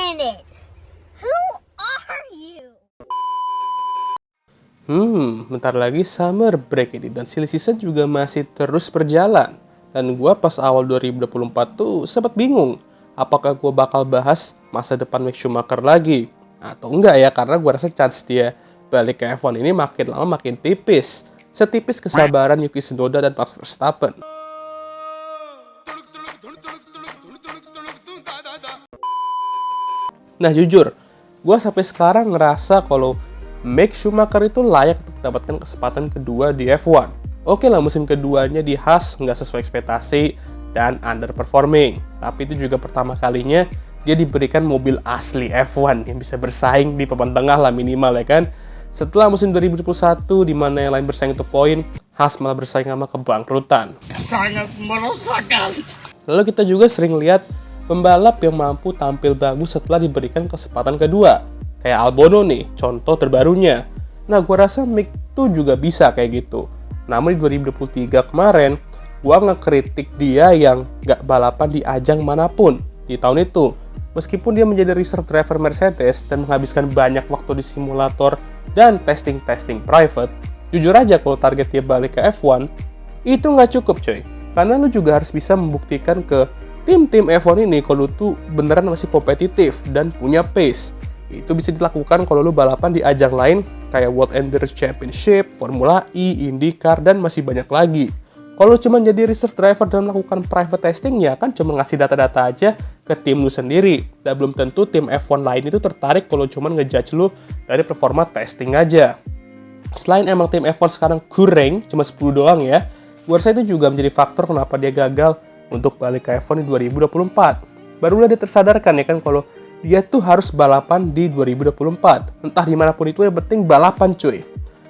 minute. Who are you? Bentar lagi summer break ini dan silly season juga masih terus berjalan. Dan gua pas awal 2024 tuh sempat bingung, apakah gua bakal bahas masa depan Mick Schumacher lagi atau enggak ya, karena gua rasa chance dia balik ke F1 ini makin lama makin tipis. Setipis kesabaran Yuki Tsunoda dan Max Verstappen. Nah jujur, gue sampai sekarang ngerasa kalau Mick Schumacher itu layak untuk mendapatkan kesempatan kedua di F1. Oke lah, musim keduanya di Haas nggak sesuai ekspektasi dan underperforming. Tapi itu juga pertama kalinya dia diberikan mobil asli F1 yang bisa bersaing di papan tengah lah minimal ya kan. Setelah musim 2021 di mana yang lain bersaing untuk poin, Haas malah bersaing sama kebangkrutan. Sangat meresahkan. Lalu kita juga sering lihat pembalap yang mampu tampil bagus setelah diberikan kesempatan kedua. Kayak Albon nih, contoh terbarunya. Nah, gue rasa Mick tuh juga bisa kayak gitu. Namun di 2023 kemarin, gue ngekritik dia yang gak balapan di ajang manapun di tahun itu. Meskipun dia menjadi reserve driver Mercedes dan menghabiskan banyak waktu di simulator dan testing-testing private, jujur aja kalau target dia balik ke F1, itu nggak cukup coy. Karena lu juga harus bisa membuktikan ke tim-tim F1 ini kalau lu tuh beneran masih kompetitif dan punya pace. Itu bisa dilakukan kalau lu balapan di ajang lain kayak World Endurance Championship, Formula E, IndyCar, dan masih banyak lagi. Kalau lu cuma jadi reserve driver dan melakukan private testing, ya kan cuma ngasih data-data aja ke tim lu sendiri. Dan belum tentu tim F1 lain itu tertarik kalau cuma ngejudge lu dari performa testing aja. Selain emang tim F1 sekarang kurang, cuma 10 doang ya, gue rasa itu juga menjadi faktor kenapa dia gagal untuk balik ke F1 di 2024. Barulah dia tersadarkan ya kan kalau dia tuh harus balapan di 2024. Entah dimanapun itu, yang penting balapan cuy.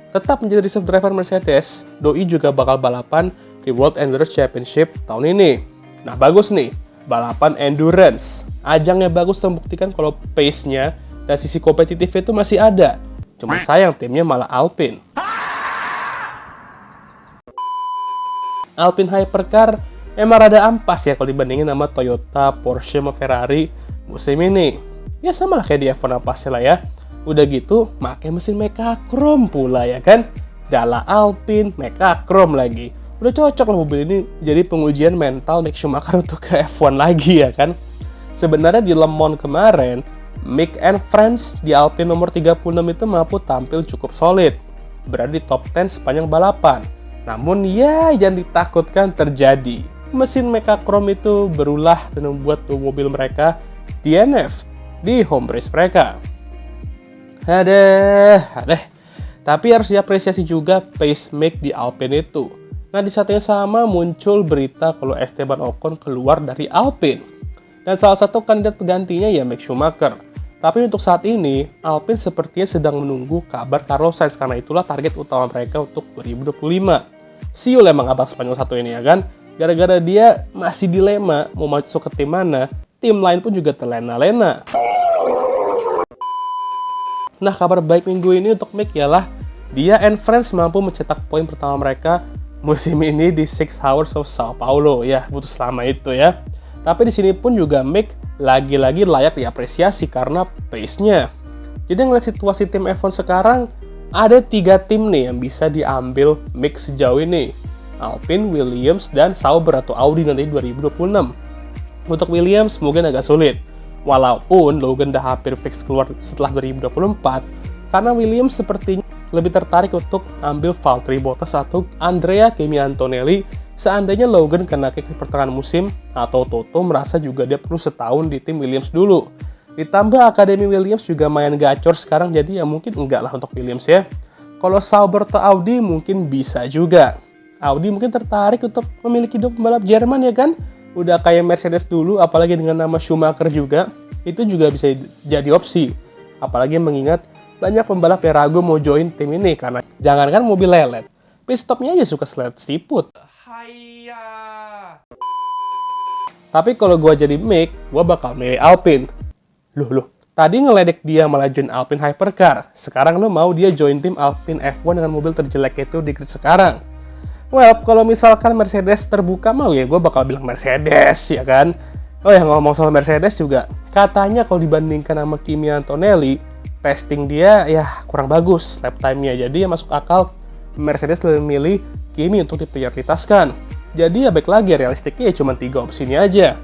Tetap menjadi reserve driver Mercedes, Doi juga bakal balapan di World Endurance Championship tahun ini. Nah bagus nih, balapan endurance. Ajangnya bagus untuk membuktikan kalau pace-nya dan sisi kompetitifnya itu masih ada. Cuma sayang timnya malah Alpine. Alpine Hypercar emang rada ampas ya kalau dibandingin sama Toyota, Porsche, sama Ferrari musim ini. Ya sama lah kayak di F1 ampasnya lah ya. Udah gitu, pakai mesin Mecachrome pula ya kan. Dala Alpine, Mecachrome lagi. Udah cocok lah mobil ini jadi pengujian mental Mick Schumacher untuk ke F1 lagi ya kan. Sebenarnya di Le Mans kemarin, Mick and Friends di Alpine nomor 36 itu mampu tampil cukup solid. Berada di top 10 sepanjang balapan. Namun ya jangan ditakutkan terjadi. Mesin Mecachrome itu berulah dan membuat mobil mereka DNF di home race mereka. Adeh. Tapi harus diapresiasi juga pace Mick di Alpine itu. Nah di saat yang sama muncul berita kalau Esteban Ocon keluar dari Alpine. Dan salah satu kandidat penggantinya ya Mick Schumacher. Tapi untuk saat ini, Alpine sepertinya sedang menunggu kabar Carlos Sainz karena itulah target utama mereka untuk 2025. Siul emang abang Spanyol satu ini ya kan. Gara-gara dia masih dilema mau masuk ke tim mana, tim lain pun juga terlena-lena. Nah kabar baik minggu ini untuk Mick ialah dia and Friends mampu mencetak poin pertama mereka musim ini di 6 Hours of Sao Paulo. Ya butuh selama itu ya. Tapi di sini pun juga Mick lagi-lagi layak diapresiasi karena pace-nya. Jadi ngeliat situasi tim F1 sekarang, ada 3 tim nih yang bisa diambil Mick sejauh ini. Alpine, Williams, dan Sauber atau Audi nanti 2026. Untuk Williams mungkin agak sulit. Walaupun Logan udah hampir fix keluar setelah 2024, karena Williams sepertinya lebih tertarik untuk ambil Valtteri Bottas atau Andrea Kimi Antonelli seandainya Logan kena kick di pertengahan musim atau Toto merasa juga dia perlu setahun di tim Williams dulu. Ditambah Akademi Williams juga main gacor sekarang, jadi ya mungkin enggak lah untuk Williams ya. Kalau Sauber atau Audi mungkin bisa juga. Audi mungkin tertarik untuk memiliki 2 pembalap Jerman ya kan? Udah kayak Mercedes dulu, apalagi dengan nama Schumacher juga, itu juga bisa jadi opsi. Apalagi mengingat banyak pembalap yang ragu mau join tim ini karena jangankan mobil lelet, pit stopnya aja suka selet siput. Tapi kalau gue jadi Mick, gue bakal milih Alpine. Loh, tadi ngeledek dia malah join Alpine Hypercar. Sekarang lo mau dia join tim Alpine F1 dengan mobil terjelek itu di grid sekarang. Well, kalau misalkan Mercedes terbuka mau ya gue bakal bilang Mercedes ya kan. Oh ya, ngomong soal Mercedes juga, katanya kalau dibandingkan sama Kimi Antonelli, testing dia ya kurang bagus lap time-nya. Jadi ya masuk akal Mercedes lebih milih Kimi untuk diprioritaskan. Jadi ya baik lagi, realistiknya ya cuma 3 opsi ini aja.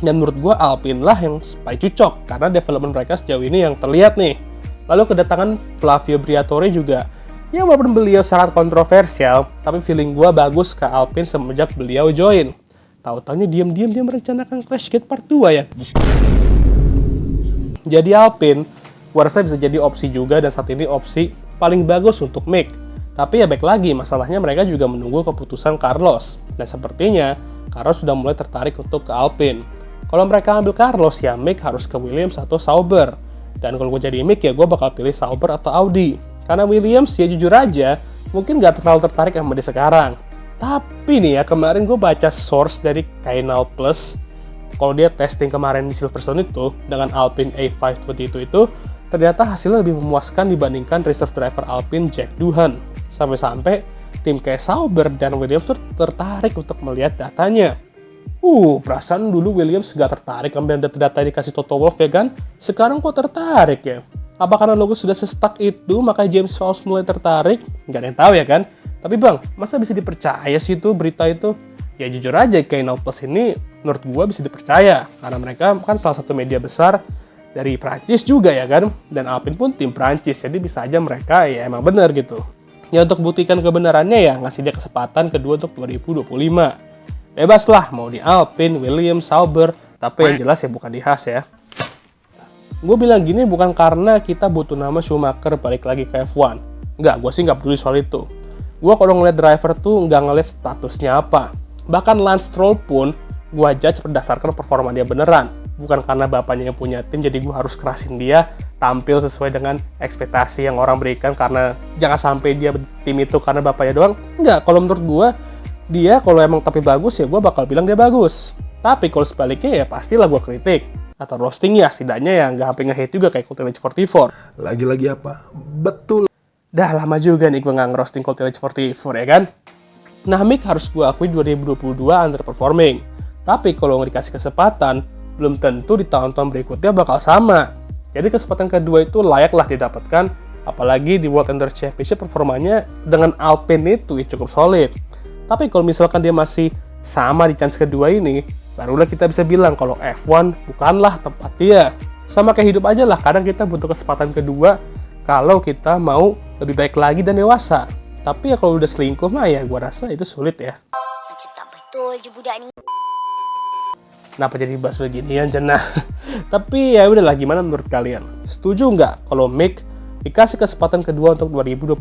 Dan menurut gue Alpine lah yang paling cocok, karena development mereka sejauh ini yang terlihat nih. Lalu kedatangan Flavio Briatore juga, ya walaupun beliau sangat kontroversial, tapi feeling gue bagus ke Alpine semenjak beliau join. Tahu-taunya diam-diam dia merencanakan Crashgate Part 2 ya. Jadi Alpine, gue rasa bisa jadi opsi juga, dan saat ini opsi paling bagus untuk Mick. Tapi ya baik lagi, masalahnya mereka juga menunggu keputusan Carlos. Dan sepertinya Carlos sudah mulai tertarik untuk ke Alpine. Kalau mereka ambil Carlos, ya Mick harus ke Williams atau Sauber. Dan kalau gue jadi Mick, ya gue bakal pilih Sauber atau Audi. Karena Williams ya jujur aja, mungkin gak terlalu tertarik sama dia sekarang. Tapi nih ya, kemarin gue baca source dari Canal Plus. Kalau dia testing kemarin di Silverstone itu, dengan Alpine A522 itu, ternyata hasilnya lebih memuaskan dibandingkan reserve driver Alpine Jack Doohan. Sampai-sampai tim kayak Sauber dan Williams tuh tertarik untuk melihat datanya. Perasaan dulu Williams gak tertarik ambil data-data yang dikasih Toto Wolff ya kan? Sekarang kok tertarik ya? Apa karena logo sudah se-stuck itu, maka James Vowles mulai tertarik? Gak ada yang tahu ya kan? Tapi bang, masa bisa dipercaya sih itu berita itu? Ya jujur aja, Canal Plus ini menurut gua bisa dipercaya. Karena mereka kan salah satu media besar dari Prancis juga ya kan? Dan Alpine pun tim Prancis, jadi bisa aja mereka ya emang bener gitu. Ya untuk buktikan kebenarannya ya, ngasih dia kesempatan kedua untuk 2025. Bebas lah, mau di Alpine, Williams, Sauber, tapi yang jelas ya bukan di Haas ya. Gue bilang gini bukan karena kita butuh nama Schumacher balik lagi ke F1. Enggak, gue sih nggak peduli soal itu. Gue kalau ngeliat driver tuh nggak ngeliat statusnya apa. Bahkan Lance Stroll pun gue judge berdasarkan performa dia beneran. Bukan karena bapaknya yang punya tim, jadi gue harus kerasin dia tampil sesuai dengan ekspektasi yang orang berikan, karena jangan sampai dia tim itu karena bapaknya doang. Enggak, kalau menurut gue, dia kalau emang tapi bagus ya gue bakal bilang dia bagus. Tapi kalau sebaliknya ya pastilah gue kritik atau roasting ya, setidaknya ya nggak sampai nge-hate juga kayak Coulthard 44. Lagi-lagi apa? Betul. Dah lama juga nih gue nggak nge-roasting Coulthard 44 ya kan. Nah Mick harus gue akui 2022 underperforming. Tapi kalau nggak dikasih kesempatan, belum tentu di tahun-tahun berikutnya bakal sama. Jadi kesempatan kedua itu layaklah didapatkan, apalagi di World Endurance Championship performanya dengan Alpine itu ya cukup solid. Tapi kalau misalkan dia masih sama di chance kedua ini, barulah kita bisa bilang kalau F1 bukanlah tempat dia. Sama kayak hidup aja lah, kadang kita butuh kesempatan kedua kalau kita mau lebih baik lagi dan dewasa. Tapi ya kalau udah selingkuh mah ya gue rasa itu sulit ya. Macam tak betul je budak ni. Kenapa jadi bahas beginian jenah? Tapi ya udahlah, gimana menurut kalian? Setuju nggak kalau Mick dikasih kesempatan kedua untuk 2025?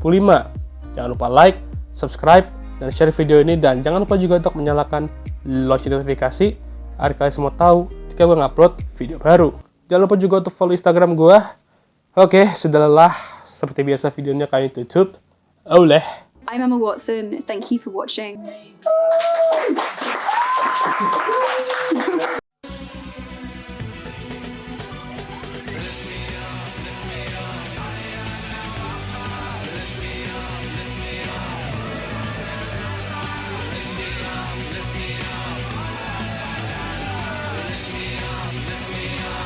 Jangan lupa like, subscribe, dan share video ini, dan jangan lupa juga untuk menyalakan lonceng notifikasi agar kalian semua tahu jika gue ngupload video baru. Jangan lupa juga untuk follow Instagram gue. Oke, sudah lelah. Seperti biasa videonya kami tutup. Oleh. I'm Emma Watson. Thank you for watching.